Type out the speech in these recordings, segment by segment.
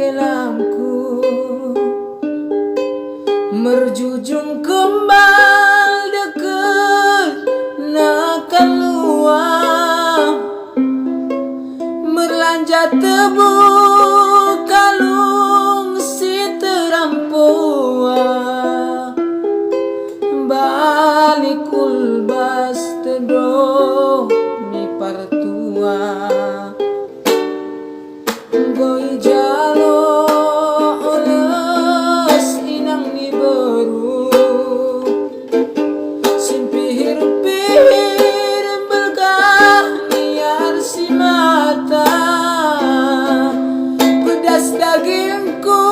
kelamku merjujung kembal deket nak keluar merlanjat tebu kalung si terampua balikul bas tedo ni partua goi jalo oles inang ni beru simpihir-pihir belgah niar si mata pedas dagingku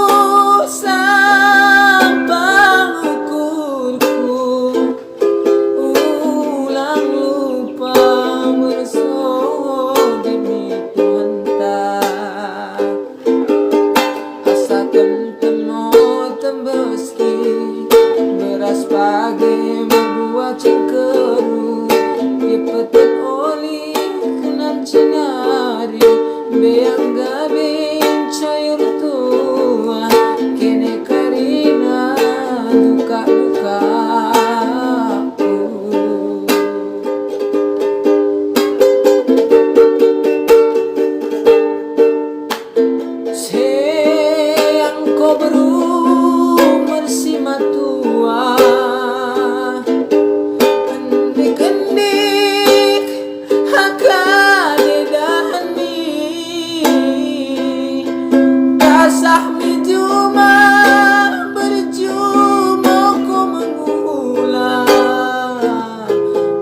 sampang ukurku ulang lupa mersau demi Tuhan tak asa temo tembeski beras pagi membuat cengkeru dipeten oli kenan cinari beang gabin cair tua kene karina duka-duka sayang kau berumur si matua kendik-kendik hakane dani kasah mijuma berjuma ku mengulang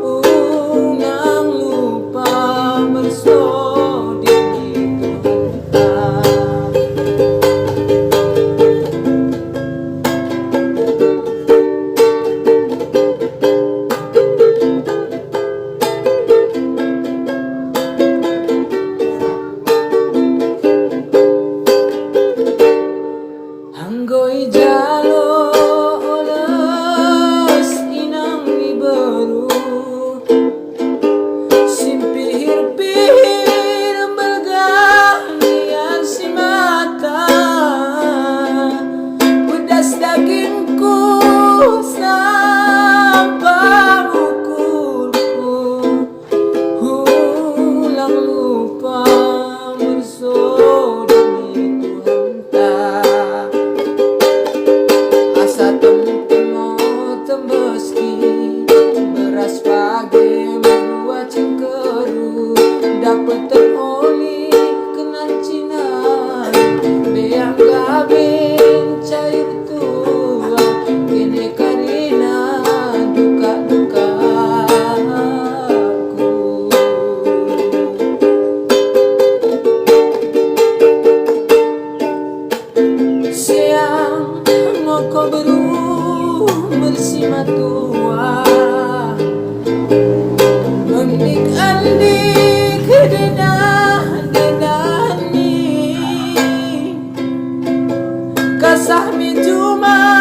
unang lupa bersodi Tuhan Anggoi jalo oles inang ni beru simpihir-pihir belgah niar si mata pedas dagingku sampang ukurku ulang lupa mersau demi Tuhan tak asa temo tembeski beras pagi membuat cengkeru dapet teroli kenan cinar beang gabin cair tua kene karina duka-duka siang ngoko berumur si matua andik-andik denah-denah ni kasah mijuma